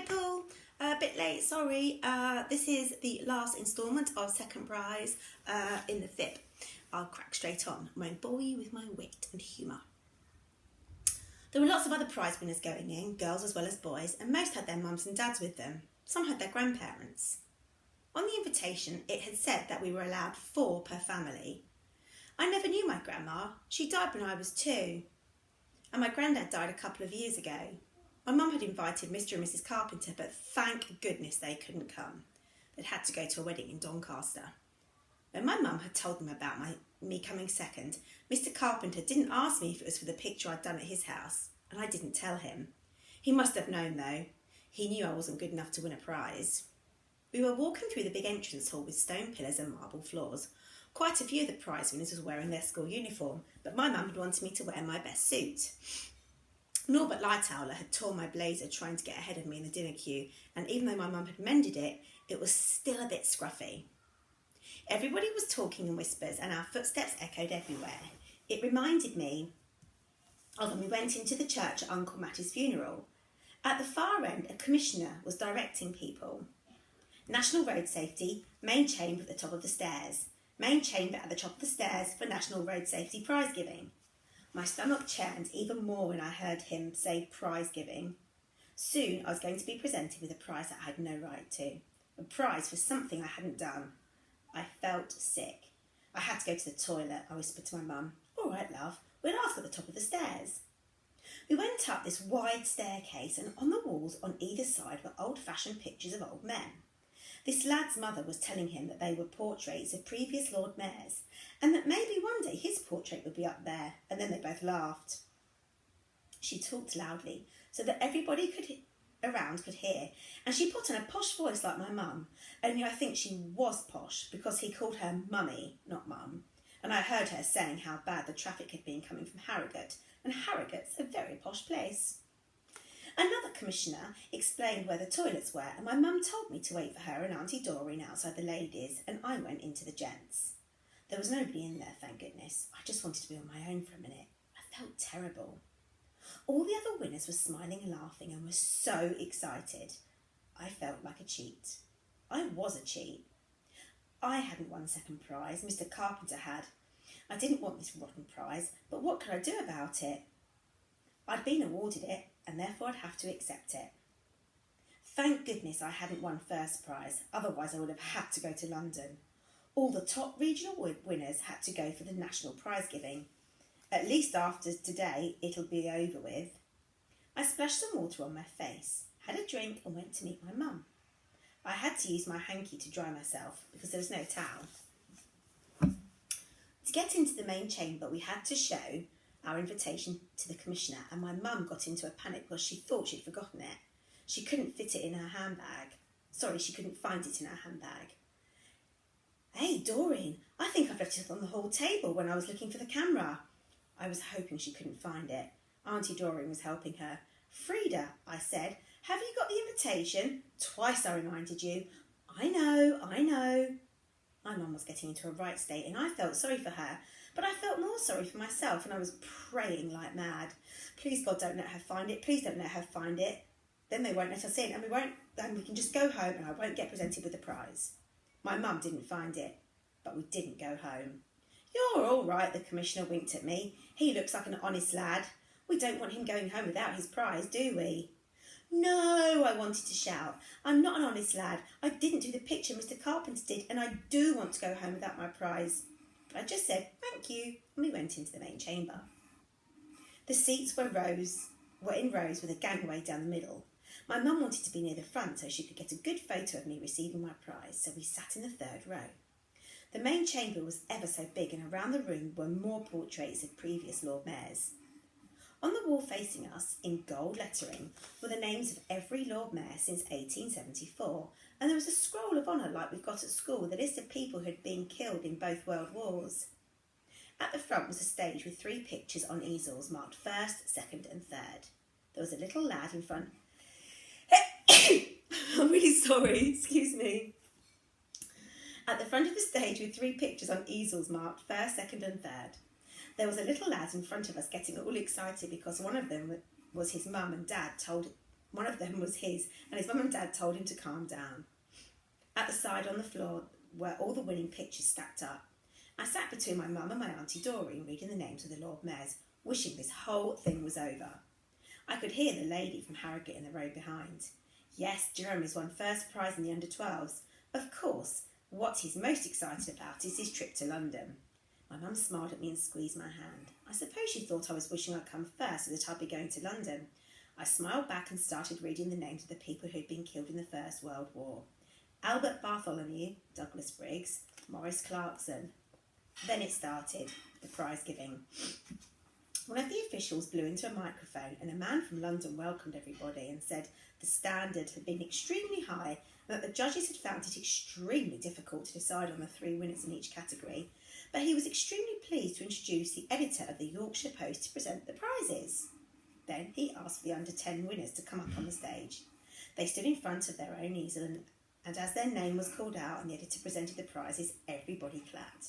Paul. A bit late, sorry. This is the last instalment of Second Prize in the FIP. I'll crack straight on. I won't bore you with my wit and humour. There were lots of other prize winners going in, girls as well as boys, and most had their mums and dads with them. Some had their grandparents. On the invitation, it had said that we were allowed 4 per family. I never knew my grandma. She died when I was 2. And my granddad died a couple of years ago. My mum had invited Mr. and Mrs. Carpenter, but thank goodness they couldn't come. They'd had to go to a wedding in Doncaster. When my mum had told them about me coming second, Mr. Carpenter didn't ask me if it was for the picture I'd done at his house, and I didn't tell him. He must have known, though. He knew I wasn't good enough to win a prize. We were walking through the big entrance hall with stone pillars and marble floors. Quite a few of the prize winners were wearing their school uniform, but my mum had wanted me to wear my best suit. Norbert Lightowler had torn my blazer trying to get ahead of me in the dinner queue, and even though my mum had mended it, it was still a bit scruffy. Everybody was talking in whispers and our footsteps echoed everywhere. It reminded me of when we went into the church at Uncle Matty's funeral. At the far end, a commissioner was directing people. National Road Safety, main chamber at the top of the stairs. Main chamber at the top of the stairs for National Road Safety prize giving. My stomach churned even more when I heard him say prize giving. Soon I was going to be presented with a prize that I had no right to. A prize for something I hadn't done. I felt sick. I had to go to the toilet, I whispered to my mum. All right, love, we'll ask at the top of the stairs. We went up this wide staircase, and on the walls on either side were old-fashioned pictures of old men. This lad's mother was telling him that they were portraits of previous Lord Mayors, and that maybe one day his portrait would be up there, and then they both laughed. She talked loudly, so that everybody around could hear, and she put on a posh voice like my mum, only I think she was posh, because he called her mummy, not mum, and I heard her saying how bad the traffic had been coming from Harrogate, and Harrogate's a very posh place. Another commissioner explained where the toilets were, and my mum told me to wait for her and Auntie Doreen outside the ladies, and I went into the gents. There was nobody in there, thank goodness. I just wanted to be on my own for a minute. I felt terrible. All the other winners were smiling and laughing and were so excited. I felt like a cheat. I was a cheat. I hadn't won second prize, Mr. Carpenter had. I didn't want this rotten prize, but what could I do about it? I'd been awarded it, and therefore I'd have to accept it. Thank goodness I hadn't won first prize, otherwise I would have had to go to London. All the top regional winners had to go for the national prize giving. At least after today, it'll be over with. I splashed some water on my face, had a drink and went to meet my mum. I had to use my hanky to dry myself because there was no towel. To get into the main chamber, we had to show our invitation to the commissioner, and my mum got into a panic because she thought she'd forgotten it. She couldn't fit it in her handbag. She couldn't find it in her handbag. Hey, Doreen, I think I've left it on the hall table when I was looking for the camera. I was hoping she couldn't find it. Auntie Doreen was helping her. Frida, I said, have you got the invitation? Twice I reminded you. I know. My mum was getting into a right state and I felt sorry for her, but I felt more sorry for myself and I was praying like mad. Please, God, don't let her find it. Please don't let her find it. Then they won't let us in and we can just go home and I won't get presented with the prize. My mum didn't find it, but we didn't go home. You're all right, the commissioner winked at me. He looks like an honest lad. We don't want him going home without his prize, do we? No, I wanted to shout. I'm not an honest lad. I didn't do the picture Mr. Carpenter did, and I do want to go home without my prize. But I just said, thank you, and we went into the main chamber. The seats were in rows with a gangway down the middle. My mum wanted to be near the front so she could get a good photo of me receiving my prize, so we sat in the third row. The main chamber was ever so big, and around the room were more portraits of previous Lord Mayors. On the wall facing us, in gold lettering, were the names of every Lord Mayor since 1874, and there was a scroll of honour like we've got at school with a list of people who had been killed in both world wars. At the front was a stage with 3 pictures on easels marked first, second and third. There was a little lad in front. I'm really sorry, excuse me. At the front of the stage with 3 pictures on easels marked first, second and third. There was a little lad in front of us getting all excited because one of them was his mum and dad told One of them was his, and his mum and dad told him to calm down. At the side on the floor were all the winning pictures stacked up. I sat between my mum and my Auntie Doreen reading the names of the Lord Mayors, wishing this whole thing was over. I could hear the lady from Harrogate in the row behind. Yes, Jeremy's won first prize in the under-12s. Of course, what he's most excited about is his trip to London. My mum smiled at me and squeezed my hand. I suppose she thought I was wishing I'd come first so that I'd be going to London. I smiled back and started reading the names of the people who'd been killed in the First World War. Albert Bartholomew, Douglas Briggs, Maurice Clarkson. Then it started, the prize giving. One of the officials blew into a microphone and a man from London welcomed everybody and said the standard had been extremely high and that the judges had found it extremely difficult to decide on the 3 winners in each category, but he was extremely pleased to introduce the editor of the Yorkshire Post to present the prizes. Then he asked for the under-10 winners to come up on the stage. They stood in front of their own easel and as their name was called out and the editor presented the prizes, everybody clapped.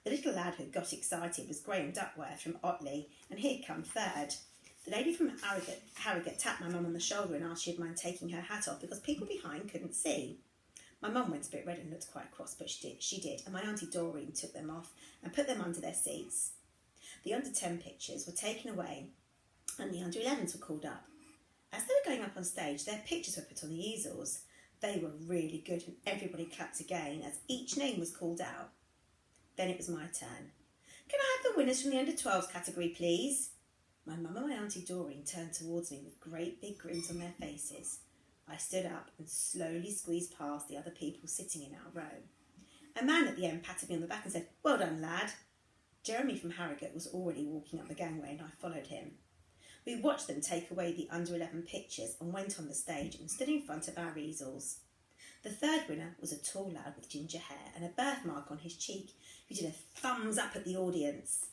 The little lad who got excited was Graham Duckworth from Otley, and he had come third. The lady from Harrogate tapped my mum on the shoulder and asked she'd mind taking her hat off because people behind couldn't see. My mum went a bit red and looked quite cross, but she did, and my Auntie Doreen took them off and put them under their seats. The under-10 pictures were taken away and the under-11s were called up. As they were going up on stage, their pictures were put on the easels. They were really good and everybody clapped again as each name was called out. Then it was my turn. Can I have the winners from the under-12s category, please? My mum and my Auntie Doreen turned towards me with great big grins on their faces. I stood up and slowly squeezed past the other people sitting in our row. A man at the end patted me on the back and said, "Well done, lad." Jeremy from Harrogate was already walking up the gangway and I followed him. We watched them take away the under-11 pictures and went on the stage and stood in front of our easels. The third winner was a tall lad with ginger hair and a birthmark on his cheek who did a thumbs up at the audience.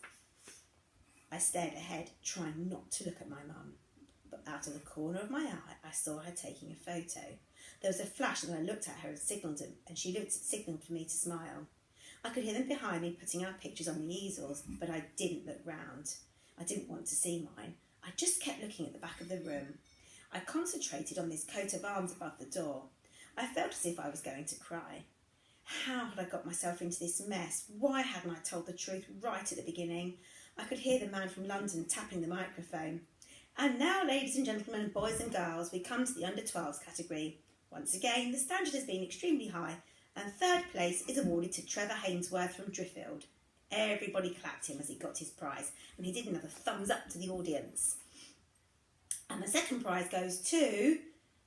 I stared ahead, trying not to look at my mum, but out of the corner of my eye I saw her taking a photo. There was a flash and I looked at her and signalled for me to smile. I could hear them behind me putting our pictures on the easels, but I didn't look round. I didn't want to see mine. I just kept looking at the back of the room. I concentrated on this coat of arms above the door. I felt as if I was going to cry. How had I got myself into this mess? Why hadn't I told the truth right at the beginning? I could hear the man from London tapping the microphone. And now, ladies and gentlemen, boys and girls, we come to the under-12s category. Once again, the standard has been extremely high, and third place is awarded to Trevor Hainsworth from Driffield. Everybody clapped him as he got his prize, and he did another thumbs up to the audience. And the second prize goes to...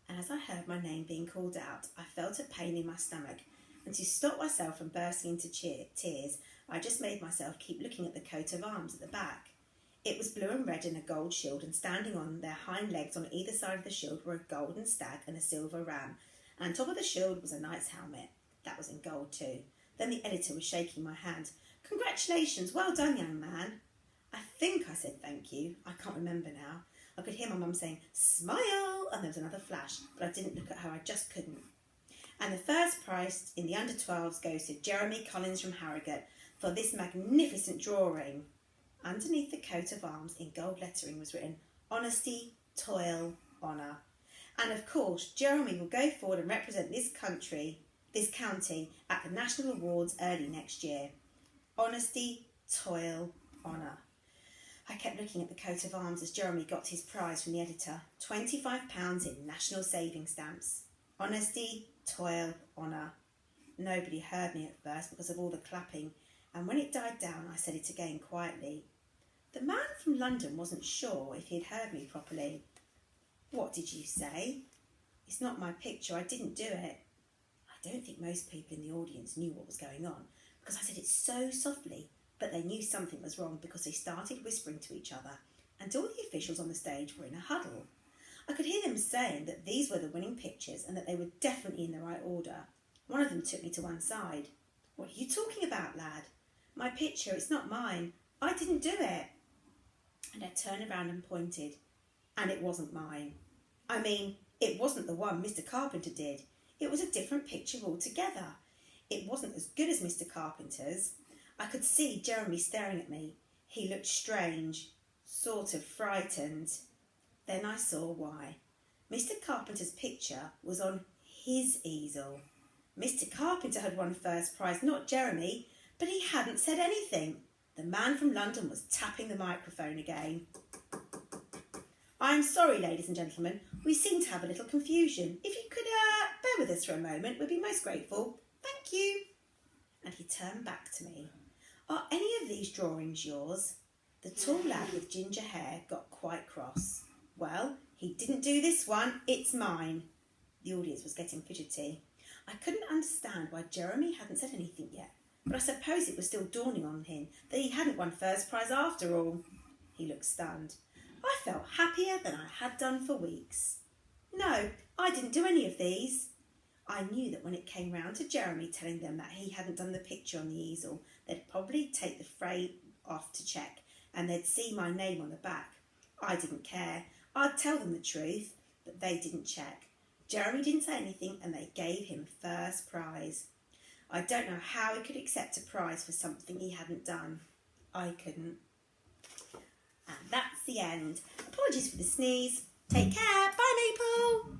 And as I heard my name being called out, I felt a pain in my stomach, and to stop myself from bursting into tears, I just made myself keep looking at the coat of arms at the back. It was blue and red in a gold shield, and standing on their hind legs on either side of the shield were a golden stag and a silver ram, and on top of the shield was a knight's helmet. That was in gold too. Then the editor was shaking my hand. "Congratulations, well done, young man." I think I said thank you. I can't remember now. I could hear my mum saying, "Smile," and there was another flash, but I didn't look at her, I just couldn't. And the first prize in the under-12s goes to Jeremy Collins from Harrogate for this magnificent drawing. Underneath the coat of arms in gold lettering was written, "Honesty, Toil, Honour." And of course, Jeremy will go forward and represent this county at the National Awards early next year. Honesty, Toil, Honour. I kept looking at the coat of arms as Jeremy got his prize from the editor. £25 in national saving stamps. Honesty, toil, honour. Nobody heard me at first because of all the clapping, and when it died down I said it again quietly. The man from London wasn't sure if he'd heard me properly. "What did you say?" "It's not my picture, I didn't do it." I don't think most people in the audience knew what was going on because I said it so softly, but they knew something was wrong because they started whispering to each other, and all the officials on the stage were in a huddle. I could hear them saying that these were the winning pictures and that they were definitely in the right order. One of them took me to one side. "What are you talking about, lad?" "My picture, it's not mine. I didn't do it." And I turned around and pointed, and it wasn't mine. I mean, it wasn't the one Mr. Carpenter did. It was a different picture altogether. It wasn't as good as Mr. Carpenter's. I could see Jeremy staring at me. He looked strange, sort of frightened. Then I saw why. Mr. Carpenter's picture was on his easel. Mr. Carpenter had won first prize, not Jeremy, but he hadn't said anything. The man from London was tapping the microphone again. I'm sorry, ladies and gentlemen, we seem to have a little confusion. If you could bear with us for a moment, we'd be most grateful. Thank you. And he turned back to me. Are any of these drawings yours? The tall lad with ginger hair got quite cross. Well, he didn't do this one, it's mine. The audience was getting fidgety. I couldn't understand why Jeremy hadn't said anything yet, but I suppose it was still dawning on him that he hadn't won first prize after all. He looked stunned. I felt happier than I had done for weeks. No, I didn't do any of these. I knew that when it came round to Jeremy telling them that he hadn't done the picture on the easel, they'd probably take the frame off to check, and they'd see my name on the back. I didn't care. I'd tell them the truth, but they didn't check. Jeremy didn't say anything, and they gave him first prize. I don't know how he could accept a prize for something he hadn't done. I couldn't. And that's the end. Apologies for the sneeze. Take care. Bye, Maple.